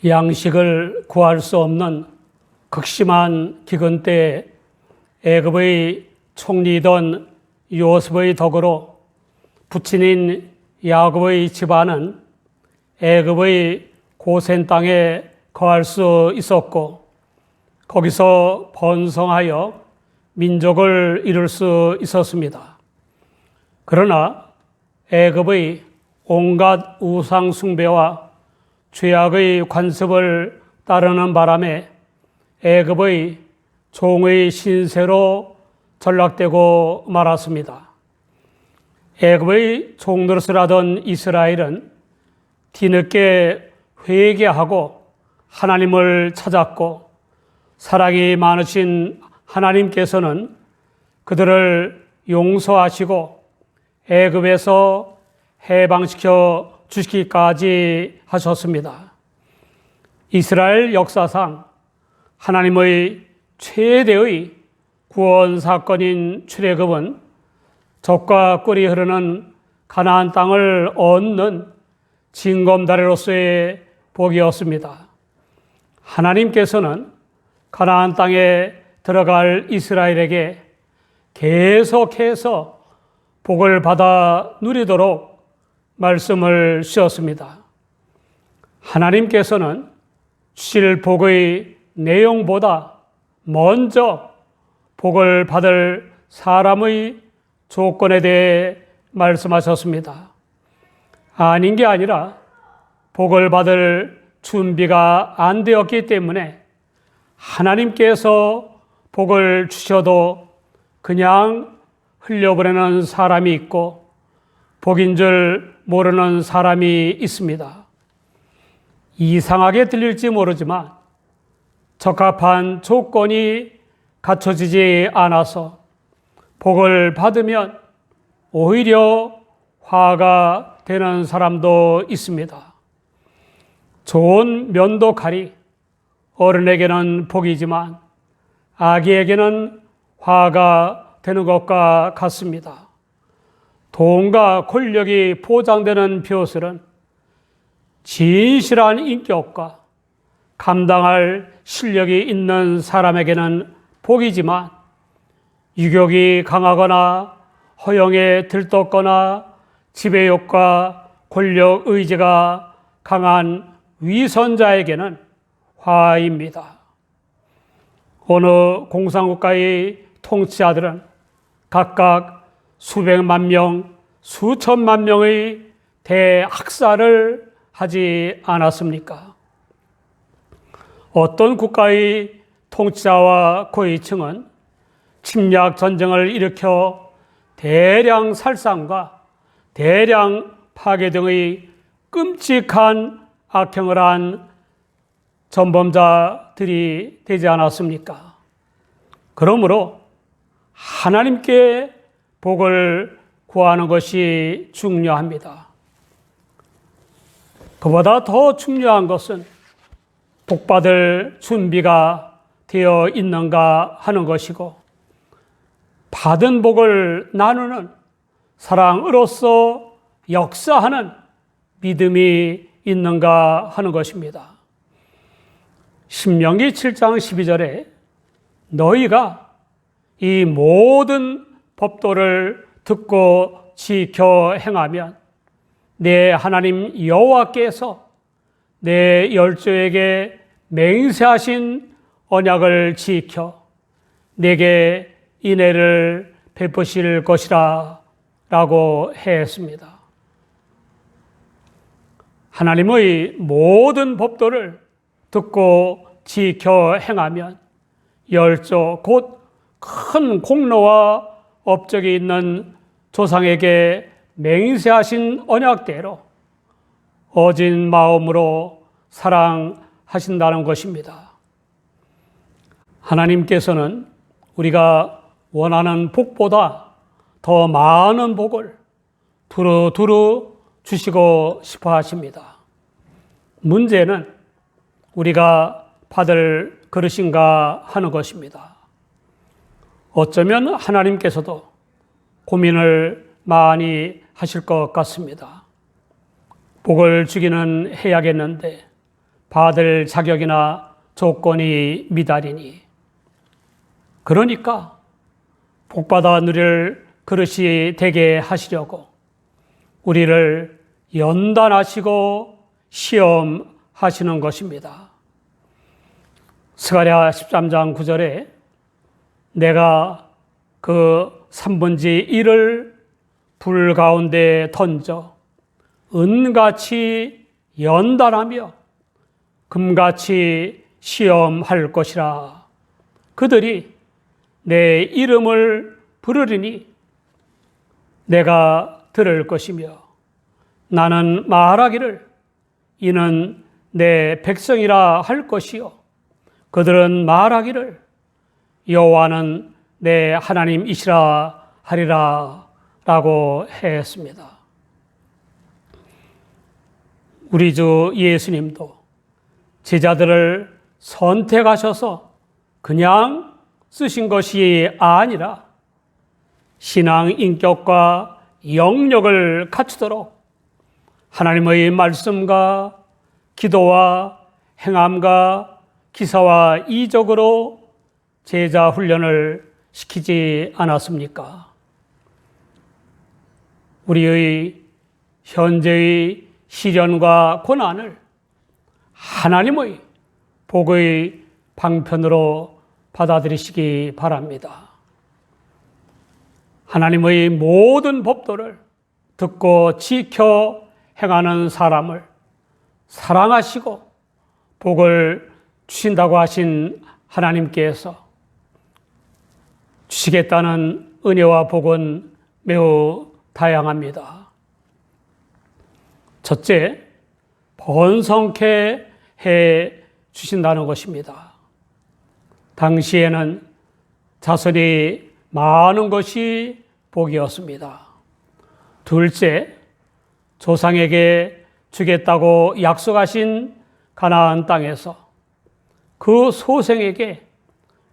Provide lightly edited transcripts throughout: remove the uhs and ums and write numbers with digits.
양식을 구할 수 없는 극심한 기근 때 애굽의 총리이던 요셉의 덕으로 부친인 야곱의 집안은 애굽의 고센 땅에 거할 수 있었고 거기서 번성하여 민족을 이룰 수 있었습니다. 그러나 애굽의 온갖 우상 숭배와 죄악의 관습을 따르는 바람에 애굽의 종의 신세로 전락되고 말았습니다. 애굽의 종노릇을 하던 이스라엘은 뒤늦게 회개하고 하나님을 찾았고 사랑이 많으신 하나님께서는 그들을 용서하시고 애굽에서 해방시켜 주시기까지 하셨습니다. 이스라엘 역사상 하나님의 최대의 구원 사건인 출애굽은 젖과 꿀이 흐르는 가나안 땅을 얻는 징검다리로서의 복이었습니다. 하나님께서는 가나안 땅에 들어갈 이스라엘에게 계속해서 복을 받아 누리도록 말씀을 주셨습니다. 하나님께서는 주실 복의 내용보다 먼저 복을 받을 사람의 조건에 대해 말씀하셨습니다. 아닌 게 아니라 복을 받을 준비가 안 되었기 때문에 하나님께서 복을 주셔도 그냥 흘려보내는 사람이 있고 복인 줄 모르는 사람이 있습니다. 이상하게 들릴지 모르지만 적합한 조건이 갖춰지지 않아서 복을 받으면 오히려 화가 되는 사람도 있습니다. 좋은 면도칼이 어른에게는 복이지만 아기에게는 화가 되는 것과 같습니다. 돈과 권력이 보장되는 벼슬은 진실한 인격과 감당할 실력이 있는 사람에게는 복이지만 유격이 강하거나 허영에 들떴거나 지배욕과 권력 의지가 강한 위선자에게는 화입니다. 어느 공산국가의 통치자들은 각각 수백만 명, 수천만 명의 대학살을 하지 않았습니까? 어떤 국가의 통치자와 고위층은 침략 전쟁을 일으켜 대량 살상과 대량 파괴 등의 끔찍한 악행을 한 전범자들이 되지 않았습니까? 그러므로 하나님께 복을 구하는 것이 중요합니다. 그보다 더 중요한 것은 복받을 준비가 되어 있는가 하는 것이고 받은 복을 나누는 사랑으로서 역사하는 믿음이 있는가 하는 것입니다. 신명기 7장 12절에 너희가 이 모든 법도를 듣고 지켜 행하면 내 하나님 여호와께서 내 열조에게 맹세하신 언약을 지켜 내게 인애를 베푸실 것이라 라고 했습니다. 하나님의 모든 법도를 듣고 지켜 행하면 열조 곧 큰 공로와 업적이 있는 조상에게 맹세하신 언약대로 어진 마음으로 사랑하신다는 것입니다. 하나님께서는 우리가 원하는 복보다 더 많은 복을 두루두루 주시고 싶어 하십니다. 문제는 우리가 받을 그릇인가 하는 것입니다. 어쩌면 하나님께서도 고민을 많이 하실 것 같습니다. 복을 주기는 해야겠는데 받을 자격이나 조건이 미달이니. 그러니까 복받아 누릴 그릇이 되게 하시려고 우리를 연단하시고 시험하시는 것입니다. 스가랴 13장 9절에 내가 그 3분의 1을 불 가운데 던져 은같이 연단하며 금같이 시험할 것이라. 그들이 내 이름을 부르리니 내가 들을 것이며 나는 말하기를 이는 내 백성이라 할 것이요 그들은 말하기를 여호와는 내 하나님이시라 하리라 라고 했습니다. 우리 주 예수님도 제자들을 선택하셔서 그냥 쓰신 것이 아니라 신앙 인격과 영역을 갖추도록 하나님의 말씀과 기도와 행함과 기사와 이적으로 제자 훈련을 시키지 않았습니까? 우리의 현재의 시련과 고난을 하나님의 복의 방편으로 받아들이시기 바랍니다. 하나님의 모든 법도를 듣고 지켜 행하는 사람을 사랑하시고 복을 주신다고 하신 하나님께서 주시겠다는 은혜와 복은 매우 다양합니다. 첫째, 번성케 해 주신다는 것입니다. 당시에는 자손이 많은 것이 복이었습니다. 둘째, 조상에게 주겠다고 약속하신 가나안 땅에서 그 소생에게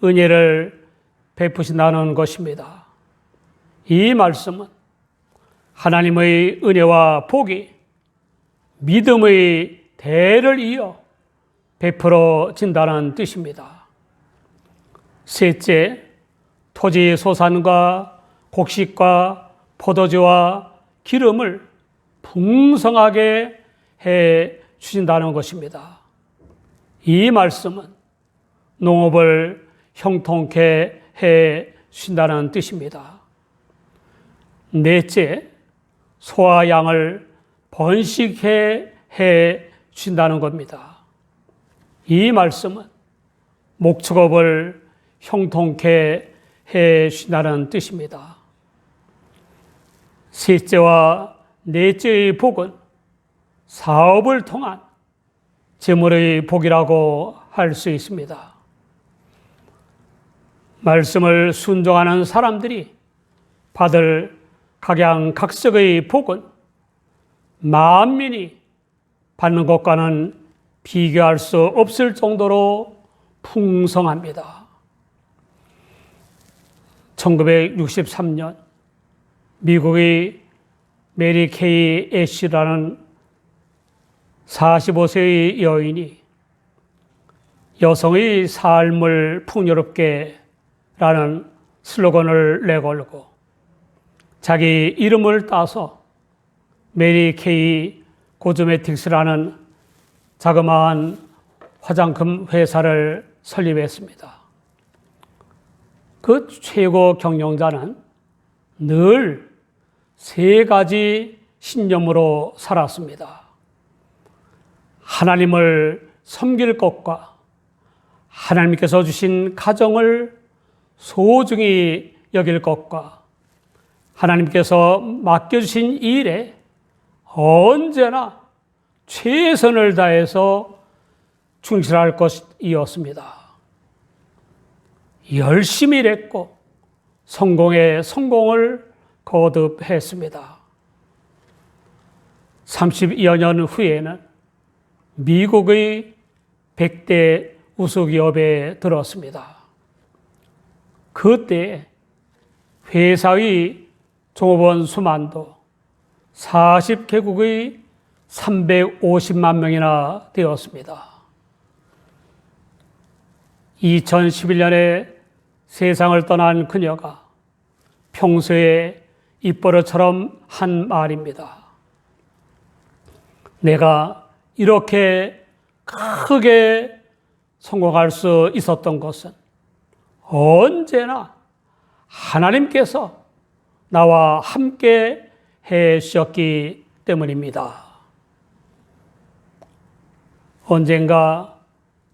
은혜를 베푸신다는 것입니다. 이 말씀은 하나님의 은혜와 복이 믿음의 대를 이어 베풀어진다는 뜻입니다. 셋째, 토지 소산과 곡식과 포도주와 기름을 풍성하게 해 주신다는 것입니다. 이 말씀은 농업을 형통케 해 주신다는 뜻입니다. 넷째, 소와 양을 번식해 해 주신다는 겁니다. 이 말씀은 목축업을 형통케 해 주신다는 뜻입니다. 셋째와 넷째의 복은 사업을 통한 재물의 복이라고 할 수 있습니다. 말씀을 순종하는 사람들이 받을 각양각색의 복은 만민이 받는 것과는 비교할 수 없을 정도로 풍성합니다. 1963년 미국의 메리 케이 애쉬라는 45세의 여인이 여성의 삶을 풍요롭게 라는 슬로건을 내걸고 자기 이름을 따서 메리 케이 고즈메틱스라는 자그마한 화장품 회사를 설립했습니다. 그 최고 경영자는 늘 세 가지 신념으로 살았습니다. 하나님을 섬길 것과 하나님께서 주신 가정을 소중히 여길 것과 하나님께서 맡겨주신 일에 언제나 최선을 다해서 충실할 것이었습니다. 열심히 일했고 성공에 성공을 거듭했습니다. 30여 년 후에는 미국의 100대 우수기업에 들었습니다. 그때 회사의 종업원 수만도 40개국의 350만 명이나 되었습니다. 2011년에 세상을 떠난 그녀가 평소에 입버릇처럼 한 말입니다. 내가 이렇게 크게 성공할 수 있었던 것은 언제나 하나님께서 나와 함께 해 주셨기 때문입니다. 언젠가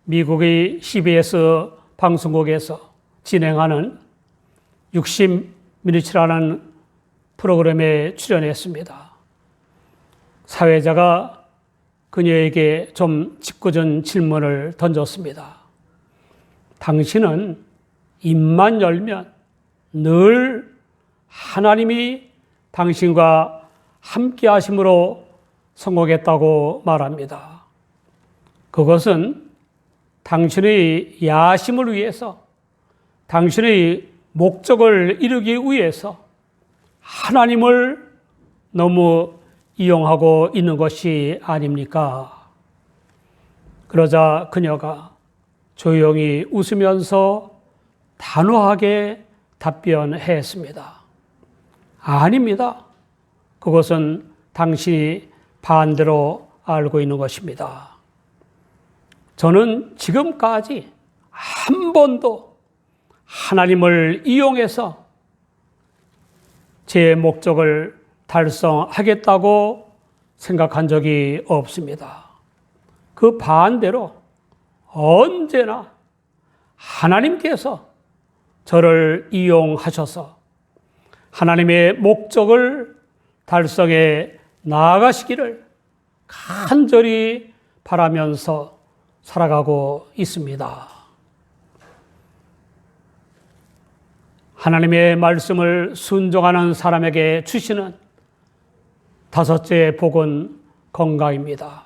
미국의 CBS 방송국에서 진행하는 60미니츠라는 프로그램에 출연했습니다. 사회자가 그녀에게 좀 짓궂은 질문을 던졌습니다. 당신은 입만 열면 늘 하나님이 당신과 함께 하심으로 성공했다고 말합니다. 그것은 당신의 야심을 위해서, 당신의 목적을 이루기 위해서 하나님을 너무 이용하고 있는 것이 아닙니까? 그러자 그녀가 조용히 웃으면서 단호하게 답변했습니다. 아닙니다. 그것은 당신이 반대로 알고 있는 것입니다. 저는 지금까지 한 번도 하나님을 이용해서 제 목적을 달성하겠다고 생각한 적이 없습니다. 그 반대로 언제나 하나님께서 저를 이용하셔서 하나님의 목적을 달성해 나아가시기를 간절히 바라면서 살아가고 있습니다. 하나님의 말씀을 순종하는 사람에게 주시는 다섯째 복은 건강입니다.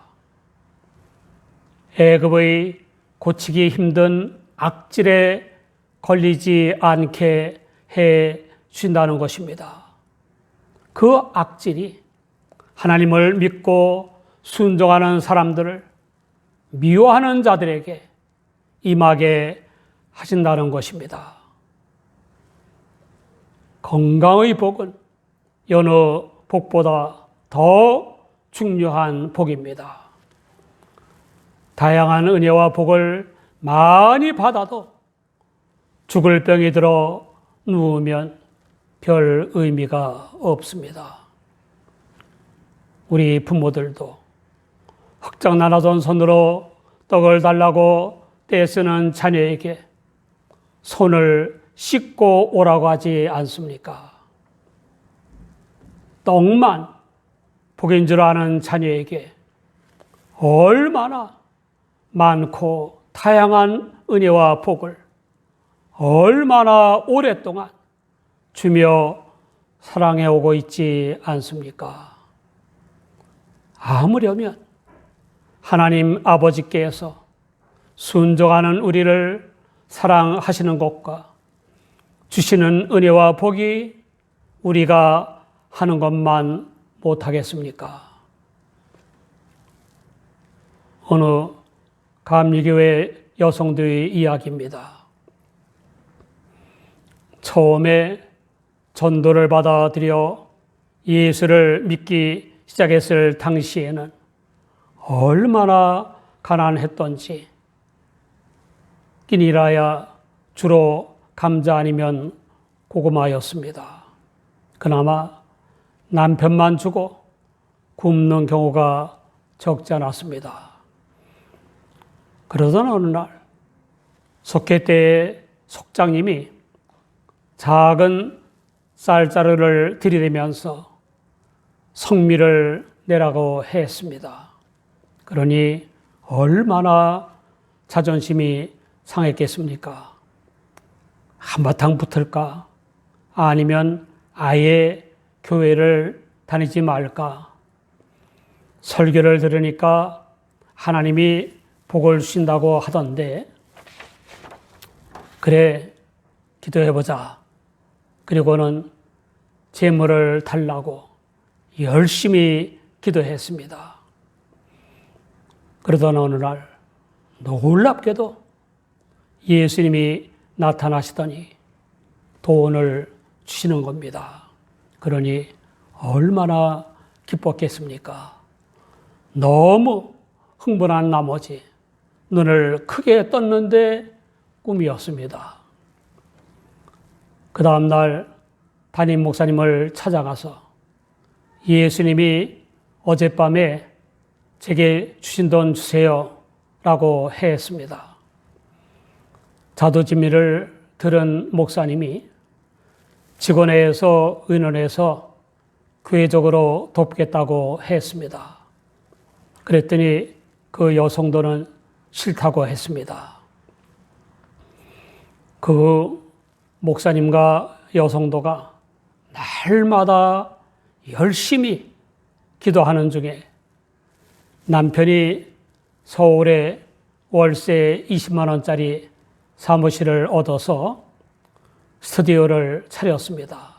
애굽의 고치기 힘든 악질에 걸리지 않게 해 주신다는 것입니다. 그 악질이 하나님을 믿고 순종하는 사람들을 미워하는 자들에게 임하게 하신다는 것입니다. 건강의 복은 여느 복보다 더 중요한 복입니다. 다양한 은혜와 복을 많이 받아도 죽을 병이 들어 누우면 별 의미가 없습니다. 우리 부모들도 흑장 나눠준 손으로 떡을 달라고 떼쓰는 자녀에게 손을 씻고 오라고 하지 않습니까? 떡만 복인 줄 아는 자녀에게 얼마나 많고 다양한 은혜와 복을 얼마나 오랫동안 주며 사랑해 오고 있지 않습니까? 아무려면 하나님 아버지께서 순종하는 우리를 사랑하시는 것과 주시는 은혜와 복이 우리가 하는 것만 못하겠습니까? 어느 감리교회 여성들의 이야기입니다. 처음에 전도를 받아들여 예수를 믿기 시작했을 당시에는 얼마나 가난했던지 끼니라야 주로 감자 아니면 고구마였습니다. 그나마 남편만 주고 굶는 경우가 적지 않았습니다. 그러던 어느 날 속회때의 속장님이 작은 쌀자루를 들이대면서 성미를 내라고 했습니다. 그러니 얼마나 자존심이 상했겠습니까? 한바탕 붙을까? 아니면 아예 교회를 다니지 말까? 설교를 들으니까 하나님이 복을 주신다고 하던데, 그래, 기도해보자. 그리고는 재물을 달라고 열심히 기도했습니다. 그러던 어느 날 놀랍게도 예수님이 나타나시더니 돈을 주시는 겁니다. 그러니 얼마나 기뻤겠습니까? 너무 흥분한 나머지 눈을 크게 떴는데 꿈이었습니다. 그 다음날 담임 목사님을 찾아가서 예수님이 어젯밤에 제게 주신 돈 주세요 라고 했습니다. 자도진미를 들은 목사님이 직원회에서 의논해서 교회적으로 돕겠다고 했습니다. 그랬더니 그 여성도는 싫다고 했습니다. 그 목사님과 여성도가 날마다 열심히 기도하는 중에 남편이 서울에 월세 20만 원짜리 사무실을 얻어서 스튜디오를 차렸습니다.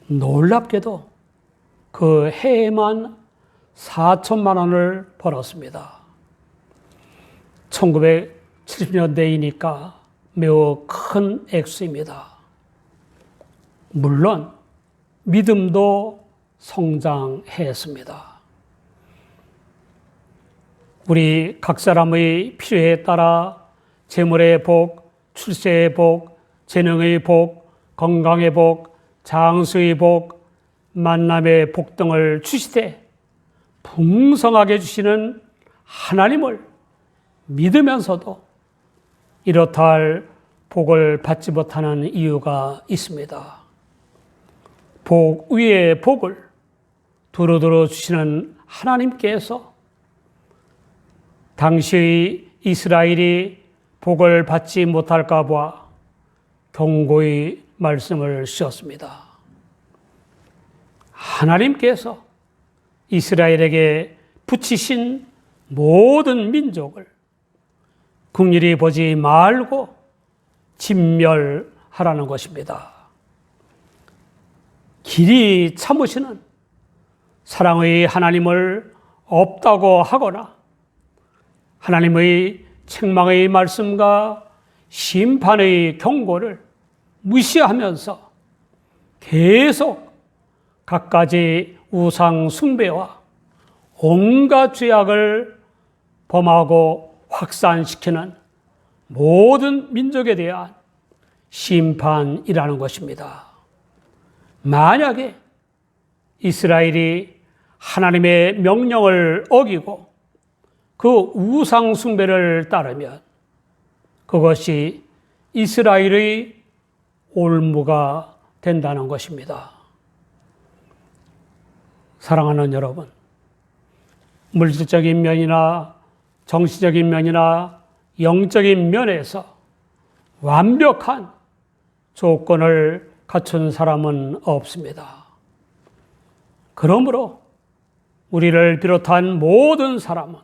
놀랍게도 그 해에만 4천만 원을 벌었습니다. 1970년대이니까 매우 큰 액수입니다. 물론 믿음도 성장했습니다. 우리 각 사람의 필요에 따라 재물의 복, 출세의 복, 재능의 복, 건강의 복, 장수의 복, 만남의 복 등을 주시되 풍성하게 주시는 하나님을 믿으면서도 이렇다 할 복을 받지 못하는 이유가 있습니다. 복 위에 복을 두루두루 주시는 하나님께서 당시의 이스라엘이 복을 받지 못할까 봐 경고의 말씀을 주셨습니다. 하나님께서 이스라엘에게 붙이신 모든 민족을 긍휼히 보지 말고 진멸하라는 것입니다. 길이 참으시는 사랑의 하나님을 없다고 하거나 하나님의 책망의 말씀과 심판의 경고를 무시하면서 계속 갖가지 우상 숭배와 온갖 죄악을 범하고 확산시키는 모든 민족에 대한 심판이라는 것입니다. 만약에 이스라엘이 하나님의 명령을 어기고 그 우상 숭배를 따르면 그것이 이스라엘의 올무가 된다는 것입니다. 사랑하는 여러분, 물질적인 면이나 정신적인 면이나 영적인 면에서 완벽한 조건을 갖춘 사람은 없습니다. 그러므로 우리를 비롯한 모든 사람은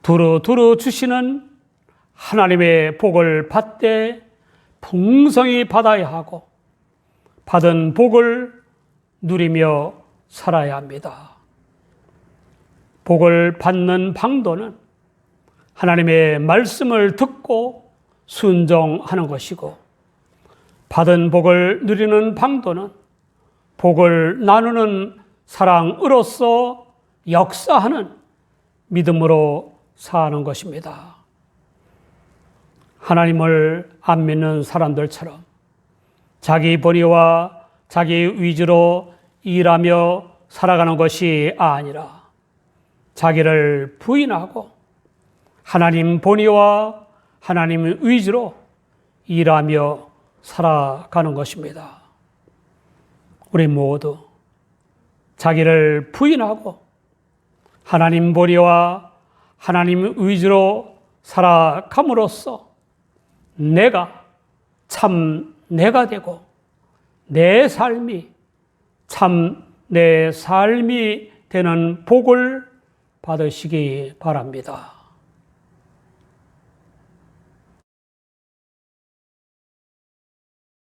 두루두루 주시는 하나님의 복을 받되 풍성히 받아야 하고 받은 복을 누리며 살아야 합니다. 복을 받는 방도는 하나님의 말씀을 듣고 순종하는 것이고 받은 복을 누리는 방도는 복을 나누는 사랑으로서 역사하는 믿음으로 사는 것입니다. 하나님을 안 믿는 사람들처럼 자기 본의와 자기 위주로 일하며 살아가는 것이 아니라 자기를 부인하고 하나님 본의와 하나님 위주로 일하며 살아가는 것입니다. 우리 모두 자기를 부인하고 하나님 본의와 하나님 위주로 살아감으로써 내가 참 내가 되고 내 삶이 참 내 삶이 되는 복을 받으시기 바랍니다.